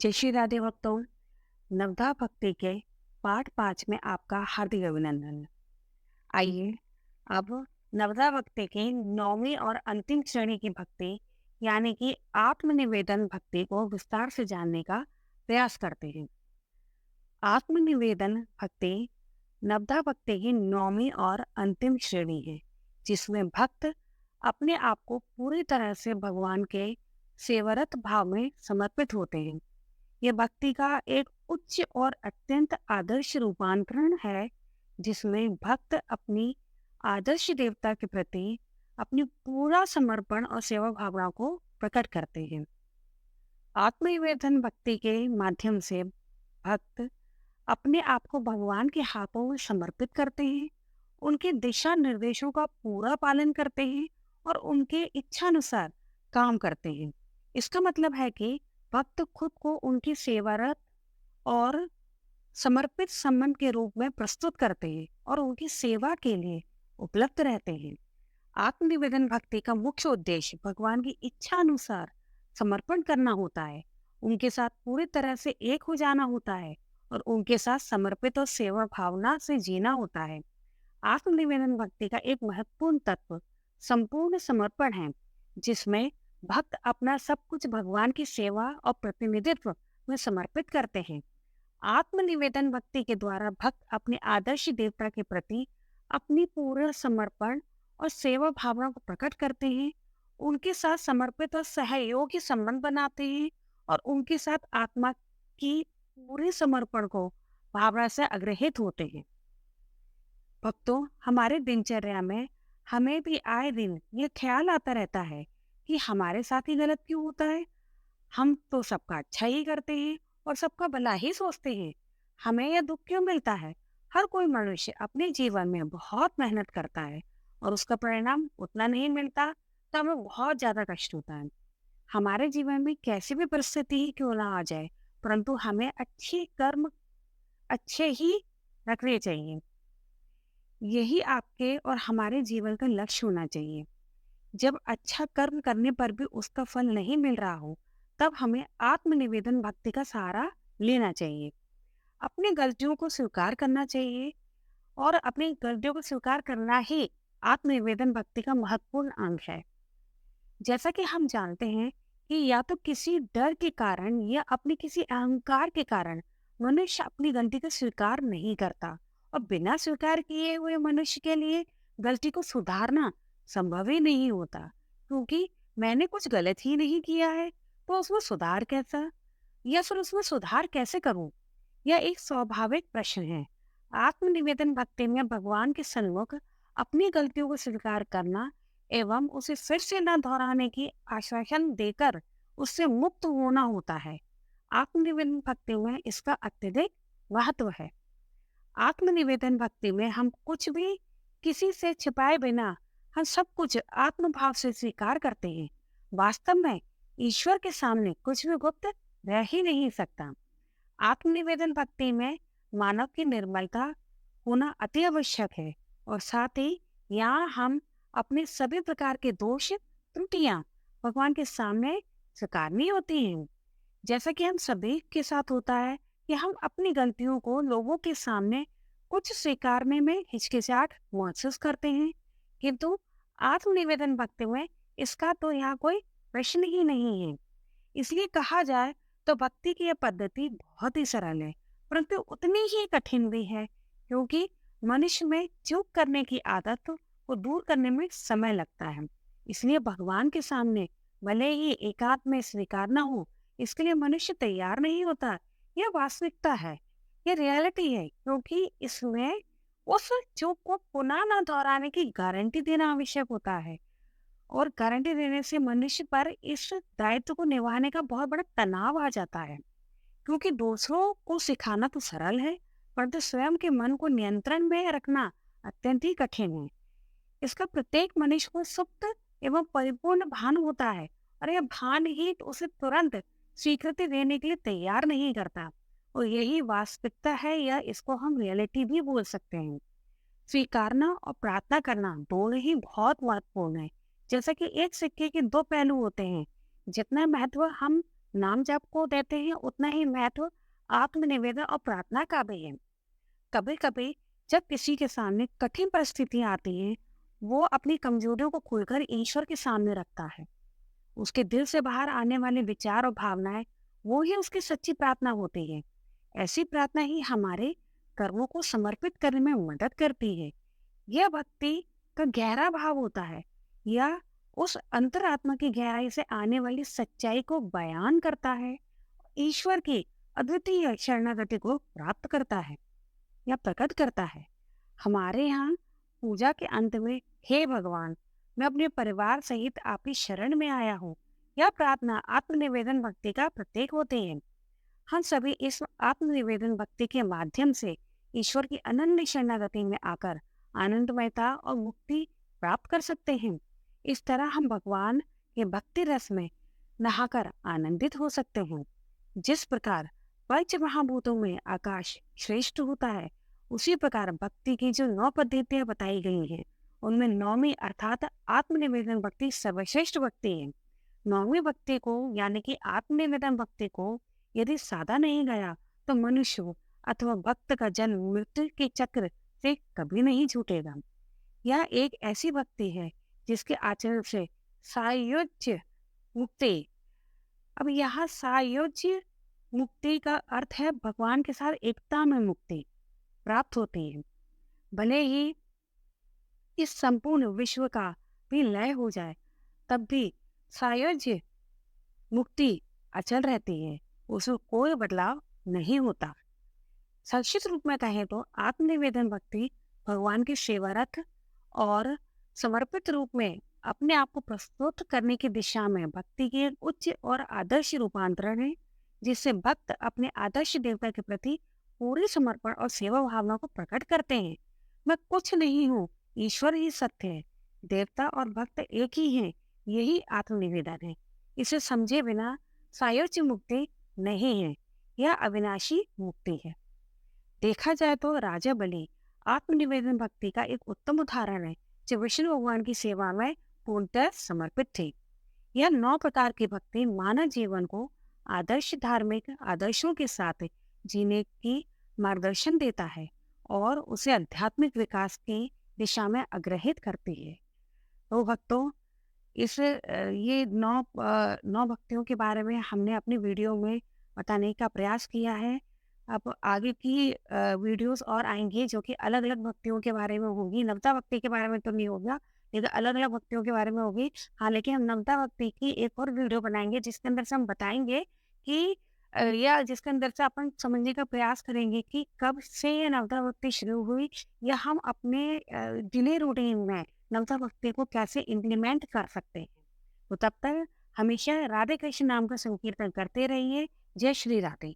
जय श्री राधे भक्तों। नवधा भक्ति के पाठ 5 में आपका हार्दिक अभिनंदन। आइए अब नवधा भक्ति की नौवीं और अंतिम श्रेणी की भक्ति यानी कि आत्मनिवेदन भक्ति को विस्तार से जानने का प्रयास करते हैं। आत्मनिवेदन भक्ति नवधा भक्ति की नौवीं और अंतिम श्रेणी है, जिसमें भक्त अपने आप को पूरी तरह से भगवान के सेवारत भाव में समर्पित होते हैं। यह भक्ति का एक उच्च और अत्यंत आदर्श रूपांतरण है, जिसमें भक्त अपनी आदर्श देवता के प्रति अपनी पूरा समर्पण और सेवा भावना को प्रकट करते हैं। आत्मनिवेदन भक्ति के माध्यम से भक्त अपने आप को भगवान के हाथों में समर्पित करते हैं, उनके दिशा निर्देशों का पूरा पालन करते हैं और उनके इच्छानुसार काम करते हैं। इसका मतलब है कि भक्त खुद को उनकी सेवारत और समर्पित संबंध के रूप में प्रस्तुत करते हैं और उनकी सेवा के लिए उपलब्ध रहते हैं। आत्मनिवेदन भक्ति का मुख्य उद्देश्य भगवान की इच्छा अनुसार समर्पण करना होता है, उनके साथ पूरी तरह से एक हो जाना होता है और उनके साथ समर्पित और सेवा भावना से जीना होता है। आत्मनिवेदन भक्ति का एक महत्वपूर्ण तत्व संपूर्ण समर्पण है, जिसमें भक्त अपना सब कुछ भगवान की सेवा और प्रतिनिधित्व में समर्पित करते हैं। आत्मनिवेदन भक्ति के द्वारा भक्त अपने आदर्श देवता के प्रति अपनी पूर्ण समर्पण और सेवा भावना को प्रकट करते हैं, उनके साथ समर्पित और सहयोगी संबंध बनाते हैं और उनके साथ आत्मा की पूरे समर्पण को भावना से अग्रहित होते हैं। भक्तों, हमारे दिनचर्या में हमें भी आए दिन ये ख्याल आता रहता है कि हमारे साथ ही गलत क्यों होता है। हम तो सबका अच्छा ही करते हैं और सबका भला ही सोचते हैं, हमें यह दुख क्यों मिलता है। हर कोई मनुष्य अपने जीवन में बहुत मेहनत करता है और उसका परिणाम उतना नहीं मिलता, तो हमें बहुत ज्यादा कष्ट होता है। हमारे जीवन में कैसी भी परिस्थिति ही क्यों ना आ जाए, परंतु हमें अच्छे कर्म अच्छे ही रखने चाहिए। यही आपके और हमारे जीवन का लक्ष्य होना चाहिए। जब अच्छा कर्म करने पर भी उसका फल नहीं मिल रहा हो, तब हमें आत्मनिवेदन भक्ति का सहारा लेना चाहिए। अपनी गलतियों को स्वीकार करना चाहिए और अपनी गलतियों को स्वीकार करना ही आत्मनिवेदन भक्ति का महत्वपूर्ण अंग है। जैसा कि हम जानते हैं कि या तो किसी डर के कारण या अपने किसी अहंकार के कारण मनुष्य अपनी गलती को स्वीकार नहीं करता और बिना स्वीकार किए हुए मनुष्य के लिए गलती को सुधारना संभव ही नहीं होता, क्योंकि मैंने कुछ गलत ही नहीं किया है तो उसमें सुधार कैसा, या फिर उसमें सुधार कैसे करूं? यह एक स्वाभाविक प्रश्न है। आत्मनिवेदन भक्ति में भगवान के सन्मुख अपनी गलतियों को स्वीकार करना एवं उसे फिर से न दोहराने की आश्वासन देकर उससे मुक्त होना होता है। आत्मनिवेदन भक्ति में इसका अत्यधिक महत्व है। आत्मनिवेदन भक्ति में हम कुछ भी किसी से छिपाए बिना हम सब कुछ आत्मभाव से स्वीकार करते हैं। वास्तव में ईश्वर के सामने कुछ भी गुप्त रह ही नहीं सकता। आत्मनिवेदन भक्ति में मानव की निर्मलता होना अति आवश्यक है और साथ ही यहाँ हम अपने सभी प्रकार के दोष त्रुटियां भगवान के सामने स्वीकारनी होती हैं। जैसा कि हम सभी के साथ होता है कि हम अपनी गलतियों को लोगों के सामने कुछ स्वीकारने में हिचकिचाहट महसूस करते हैं, किंतु आत्मनिवेदन भक्ति में इसका तो यहाँ कोई प्रश्न ही नहीं है। इसलिए कहा जाए तो भक्ति की यह पद्धति बहुत ही सरल है, परंतु उतनी ही कठिन भी है, क्योंकि मनुष्य में चूक करने की आदत को दूर करने में समय लगता है। इसलिए भगवान के सामने भले ही एकांत में स्वीकार न हो, इसके लिए मनुष्य तैयार नहीं होता। यह वास्तविकता है, यह रियलिटी है, क्योंकि इसमें उस चूक को पुनः न दोहराने की गारंटी देना आवश्यक होता है और गारंटी देने से मनुष्य पर इस दायित्व को निभाने का बहुत बड़ा तनाव आ जाता है, क्योंकि दूसरों को सिखाना तो सरल है, परंतु स्वयं के मन को नियंत्रण में रखना अत्यंत ही कठिन है। इसका प्रत्येक मनुष्य को सुप्त एवं परिपूर्ण भान होता है और यह भान ही उसे तुरंत स्वीकृति देने के लिए तैयार नहीं करता, और यही वास्तविकता है, या इसको हम रियलिटी भी बोल सकते हैं। स्वीकारना और प्रार्थना करना दोनों ही बहुत महत्वपूर्ण है। जैसा कि एक सिक्के के दो पहलू होते हैं, जितना महत्व हम नाम जप को देते हैं, उतना ही महत्व आत्मनिवेदन और प्रार्थना का भी है। कभी कभी जब किसी के सामने कठिन परिस्थितियां आती हैं, वो अपनी कमजोरियों को खुलकर ईश्वर के सामने रखता है। उसके दिल से बाहर आने वाले विचार और भावनाएं, वो ही उसकी सच्ची प्रार्थना होती है। ऐसी प्रार्थना ही हमारे कर्मों को समर्पित करने में मदद करती है। यह भक्ति का गहरा भाव होता है, या उस अंतरात्मा की गहराई से आने वाली सच्चाई को बयान करता है, ईश्वर की अद्वितीय शरणागति को प्राप्त करता है या प्रकट करता है। हमारे यहाँ पूजा के अंत में, हे भगवान, मैं अपने परिवार सहित आपकी शरण में आया हूँ, यह प्रार्थना आत्मनिवेदन भक्ति का प्रतीक होती है। हम सभी इस आत्मनिवेदन भक्ति के माध्यम से ईश्वर की अनन्य शरणागति में आकर आनंदमयता और मुक्ति प्राप्त कर सकते हैं। इस तरह हम भगवान के भक्ति रस में नहाकर आनंदित हो सकते हैं। जिस प्रकार पंच महाभूतों में आकाश श्रेष्ठ होता है, उसी प्रकार भक्ति की जो 9 पद्धतियां बताई गई हैं, उनमें 9वीं अर्थात आत्मनिवेदन भक्ति सर्वश्रेष्ठ भक्ति है। 9वीं भक्ति को यानी कि आत्मनिवेदन भक्ति को यदि साधा नहीं गया, तो मनुष्य अथवा भक्त का जन्म मृत्यु के चक्र से कभी नहीं छूटेगा। यह एक ऐसी भक्ति है जिसके आचरण से सायुज्य मुक्ति। अब यहाँ सायुज्य मुक्ति का अर्थ है भगवान के साथ एकता में मुक्ति प्राप्त होती है। भले ही इस संपूर्ण विश्व का भी लय हो जाए, तब भी सायुज्य मुक्ति अचल रहती है, उसमें कोई बदलाव नहीं होता। संक्षिप्त रूप में कहें तो आत्मनिवेदन भक्ति भगवान की सेवारत और समर्पित रूप में अपने आप को प्रस्तुत करने की दिशा में भक्ति के एक उच्च और आदर्श रूपांतरण है, जिससे भक्त अपने आदर्श देवता के प्रति पूरे समर्पण और सेवा भावना को प्रकट करते हैं। मैं कुछ नहीं हूँ, ईश्वर ही सत्य है, देवता और भक्त एक ही हैं, यही आत्मनिवेदन है। इसे समझे बिना सायुज्य मुक्ति नहीं है, यह अविनाशी मुक्ति है। देखा जाए तो राजा बलि आत्मनिवेदन भक्ति का एक उत्तम उदाहरण है, जो विष्णु भगवान की सेवा में पूर्णतः समर्पित थे। यह 9 प्रकार की भक्ति मानव जीवन को आदर्श धार्मिक आदर्शों के साथ जीने की मार्गदर्शन देता है और उसे आध्यात्मिक विकास की दिशा में अग्रहित करती है। तो भक्तों, ये 9 भक्तियों के बारे में हमने अपनी वीडियो में बताने का प्रयास किया है। अब आगे की वीडियोस और आएंगी जो कि अलग अलग भक्तियों के बारे में होगी। नवता भक्ति के बारे में तो नहीं होगा, लेकिन अलग अलग भक्तियों के बारे में होगी। हाँ, लेकिन हम नवता भक्ति की एक और वीडियो बनाएंगे, जिसके अंदर से हम बताएंगे कि या जिसके अंदर से अपन समझने का प्रयास करेंगे कि कब से ये नवता भक्ति शुरू हुई, या हम अपने डेली रूटीन में नवता भक्ति को कैसे इम्प्लीमेंट कर सकते हैं। तो तब तक हमेशा राधे कृष्ण नाम का संकीर्तन करते रहिए। जय श्री राधे।